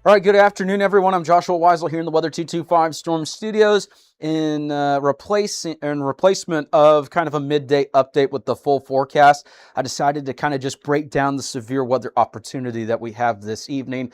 All right, good afternoon, everyone. I'm Joshua Weisel here in the Weather 225 Storm Studios in replacement of kind of a midday update with the full forecast. I decided to kind of just break down the severe weather opportunity that we have this evening.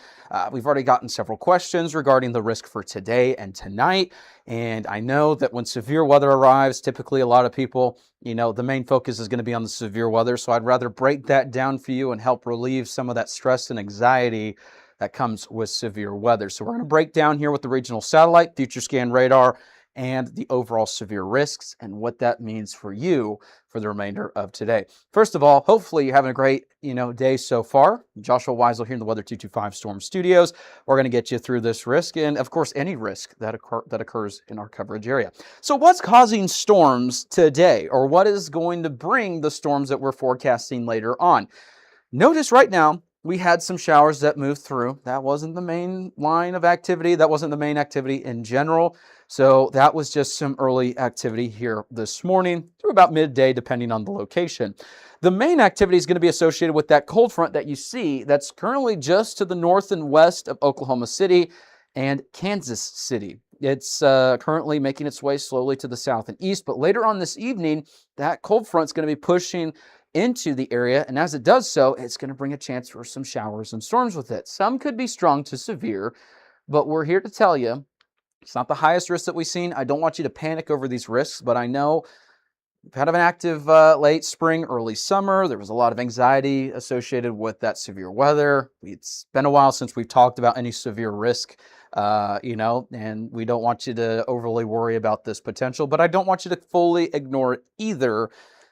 We've already gotten several questions regarding the risk for today and tonight, and I know that when severe weather arrives, typically a lot of people, the main focus is going to be on the severe weather, so I'd rather break that down for you and help relieve some of that stress and anxiety that comes with severe weather. So we're going to break down here with the regional satellite, future scan radar, and the overall severe risks and what that means for you for the remainder of today. First of all, hopefully you're having a great, day so far. Joshua Weisel here in the Weather 225 Storm Studios. We're going to get you through this risk and, of course, any risk that occurs in our coverage area. So what's causing storms today, or what is going to bring the storms that we're forecasting later on? Notice right now, we had some showers that moved through. That wasn't the main line of activity. That wasn't the main activity in general. So that was just some early activity here this morning through about midday, depending on the location. The main activity is going to be associated with that cold front that you see that's currently just to the north and west of Oklahoma City and Kansas City. It's currently making its way slowly to the south and east, but later on this evening, that cold front is going to be pushing into the area, and as it does so, it's going to bring a chance for some showers and storms with it. Some could be strong to severe, but we're here to tell you it's not the highest risk that we've seen. I don't want you to panic over these risks, but I know we've had an active late spring, early summer. There was a lot of anxiety associated with that severe weather. It's been a while since we've talked about any severe risk, and we don't want you to overly worry about this potential, but I don't want you to fully ignore it either.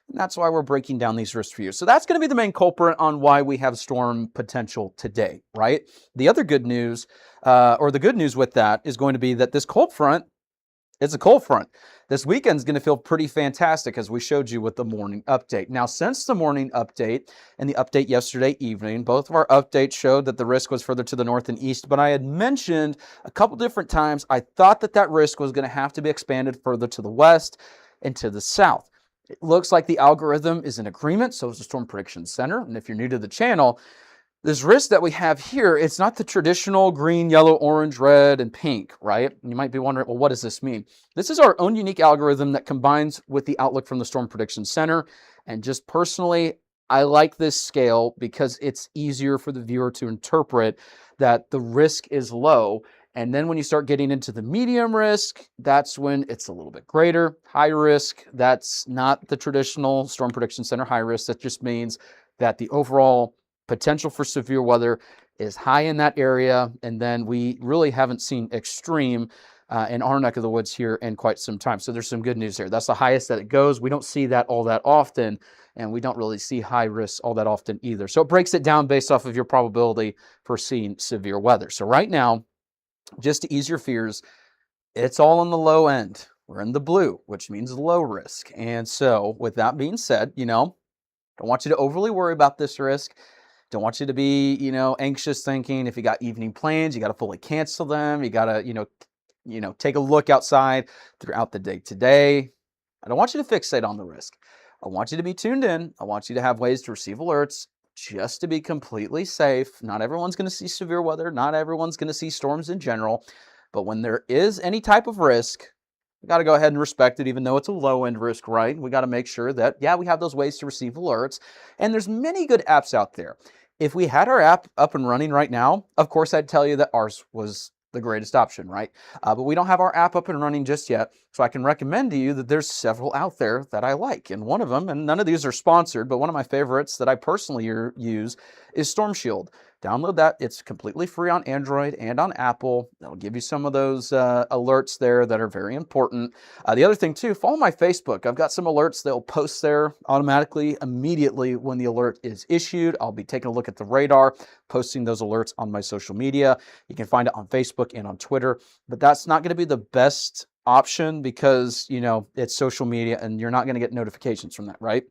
And that's why we're breaking down these risks for you. So that's going to be the main culprit on why we have storm potential today, right? The other good news, or the good news with that, is going to be that this cold front is a cold front. This weekend is going to feel pretty fantastic, as we showed you with the morning update. Now, since the morning update and the update yesterday evening, both of our updates showed that the risk was further to the north and east, but I had mentioned a couple different times I thought that risk was going to have to be expanded further to the west and to the south. It looks like the algorithm is in agreement, so is the Storm Prediction Center. And if you're new to the channel, this risk that we have here, it's not the traditional green, yellow, orange, red, and pink, right? And you might be wondering, well, what does this mean? This is our own unique algorithm that combines with the outlook from the Storm Prediction Center. And just personally, I like this scale because it's easier for the viewer to interpret that the risk is low. And then when you start getting into the medium risk, that's when it's a little bit greater. High risk, that's not the traditional Storm Prediction Center high risk. That just means that the overall potential for severe weather is high in that area. And then we really haven't seen extreme in our neck of the woods here in quite some time. So there's some good news there. That's the highest that it goes. We don't see that all that often, and we don't really see high risks all that often either. So it breaks it down based off of your probability for seeing severe weather. So right now, just to ease your fears, it's all on the low end. We're in the blue, which means low risk. And so with that being said, don't want you to overly worry about this risk. Don't want you to be, anxious thinking if you got evening plans, you got to fully cancel them. You got to, take a look outside throughout the day today. I don't want you to fixate on the risk. I want you to be tuned in. I want you to have ways to receive alerts just to be completely safe. Not everyone's going to see severe weather. Not everyone's going to see storms in general. But when there is any type of risk, we got to go ahead and respect it, even though it's a low-end risk, right? We got to make sure that, we have those ways to receive alerts. And there's many good apps out there. If we had our app up and running right now, of course, I'd tell you that ours was the greatest option, right? But we don't have our app up and running just yet. So I can recommend to you that there's several out there that I like. And one of them, and none of these are sponsored, but one of my favorites that I personally use is Storm Shield. Download that. It's completely free on Android and on Apple. That'll give you some of those alerts there that are very important. The other thing too, follow my Facebook. I've got some alerts that will post there automatically immediately when the alert is issued. I'll be taking a look at the radar, posting those alerts on my social media. You can find it on Facebook and on Twitter, but that's not going to be the best option because, it's social media and you're not going to get notifications from that, right?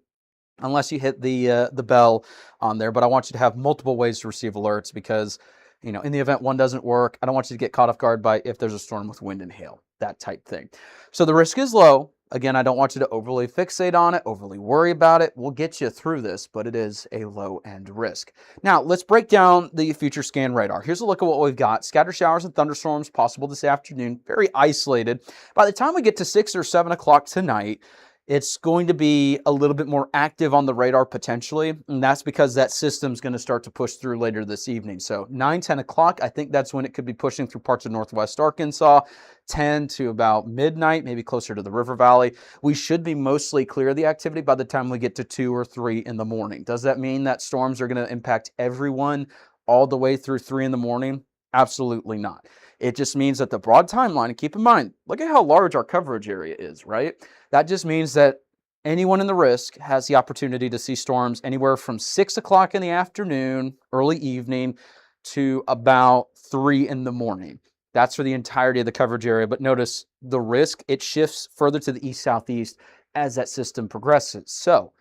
Unless you hit the bell on there. But I want you to have multiple ways to receive alerts because, in the event one doesn't work, I don't want you to get caught off guard by if there's a storm with wind and hail, that type thing. So the risk is low. Again, I don't want you to overly fixate on it, overly worry about it. We'll get you through this, but it is a low-end risk. Now, let's break down the future scan radar. Here's a look at what we've got. Scattered showers and thunderstorms possible this afternoon, very isolated. By the time we get to 6 or 7 o'clock tonight, it's going to be a little bit more active on the radar potentially, and that's because that system's going to start to push through later this evening. So 9, 10 o'clock, I think that's when it could be pushing through parts of northwest Arkansas, 10 to about midnight, maybe closer to the river valley. We should be mostly clear of the activity by the time we get to 2 or 3 in the morning. Does that mean that storms are going to impact everyone all the way through 3 in the morning? Absolutely not. It just means that the broad timeline, and keep in mind, look at how large our coverage area is, right? That just means that anyone in the risk has the opportunity to see storms anywhere from 6 o'clock in the afternoon, early evening, to about 3 in the morning. That's for the entirety of the coverage area. But notice the risk, it shifts further to the east-southeast as that system progresses. So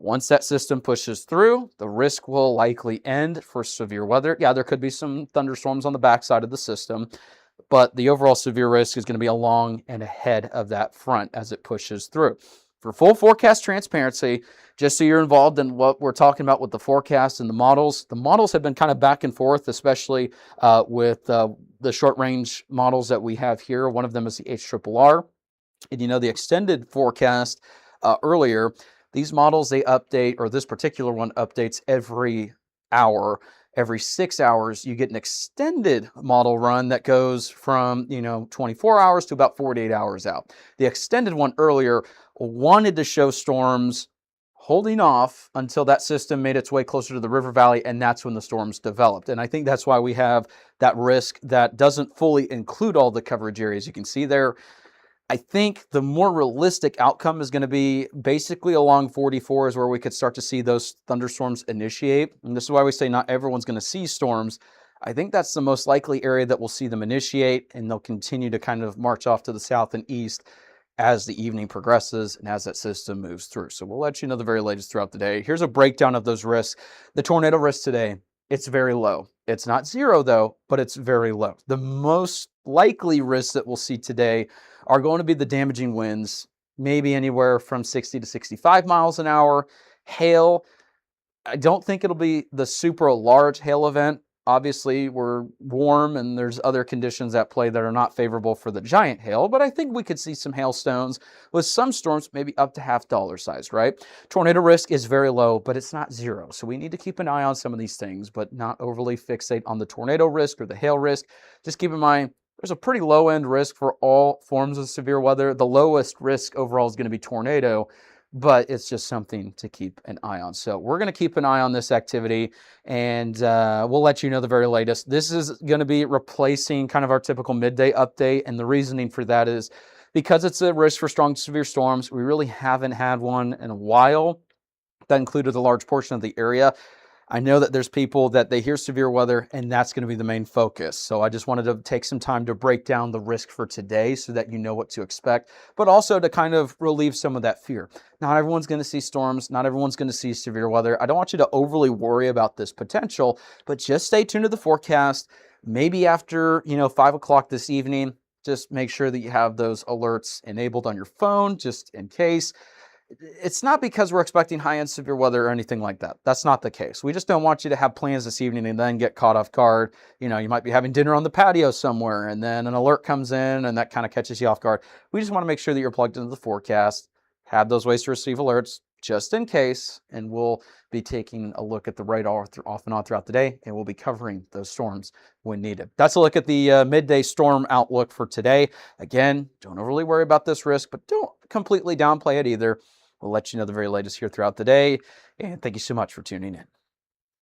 once that system pushes through, the risk will likely end for severe weather. Yeah, there could be some thunderstorms on the backside of the system, but the overall severe risk is going to be along and ahead of that front as it pushes through. For full forecast transparency, just so you're involved in what we're talking about with the forecast and the models have been kind of back and forth, especially with the short-range models that we have here. One of them is the HRRR. And you know, the extended forecast earlier, these models, they update, or this particular one updates every hour. Every 6 hours, you get an extended model run that goes from, 24 hours to about 48 hours out. The extended one earlier wanted to show storms holding off until that system made its way closer to the river valley, and that's when the storms developed. And I think that's why we have that risk that doesn't fully include all the coverage areas. You can see there, I think the more realistic outcome is going to be basically along 44 is where we could start to see those thunderstorms initiate. And this is why we say not everyone's going to see storms. I think that's the most likely area that we'll see them initiate, and they'll continue to kind of march off to the south and east as the evening progresses and as that system moves through. So we'll let you know the very latest throughout the day. Here's a breakdown of those risks. The tornado risk today, it's very low. It's not zero though, but it's very low. The most likely risks that we'll see today are going to be the damaging winds, maybe anywhere from 60 to 65 miles an hour. Hail, I don't think it'll be the super large hail event. Obviously, we're warm and there's other conditions at play that are not favorable for the giant hail, but I think we could see some hailstones with some storms maybe up to $half size, right? Tornado risk is very low, but it's not zero. So we need to keep an eye on some of these things, but not overly fixate on the tornado risk or the hail risk. Just keep in mind, there's a pretty low-end risk for all forms of severe weather. The lowest risk overall is going to be tornado, but it's just something to keep an eye on. So we're going to keep an eye on this activity, and we'll let you know the very latest. This is going to be replacing kind of our typical midday update, and the reasoning for that is because it's a risk for strong severe storms. We really haven't had one in a while that included a large portion of the area. I know that there's people that they hear severe weather and that's going to be the main focus. So I just wanted to take some time to break down the risk for today so that you know what to expect, but also to kind of relieve some of that fear. Not everyone's going to see storms. Not everyone's going to see severe weather. I don't want you to overly worry about this potential, but just stay tuned to the forecast. Maybe after, 5 o'clock this evening, just make sure that you have those alerts enabled on your phone just in case. It's not because we're expecting high-end severe weather or anything like that. That's not the case. We just don't want you to have plans this evening and then get caught off guard. You might be having dinner on the patio somewhere and then an alert comes in and that kind of catches you off guard. We just want to make sure that you're plugged into the forecast, have those ways to receive alerts just in case, and we'll be taking a look at the radar off and on throughout the day, and we'll be covering those storms when needed. That's a look at the midday storm outlook for today. Again, don't overly worry about this risk, but don't completely downplay it either. We'll let you know the very latest here throughout the day, and thank you so much for tuning in.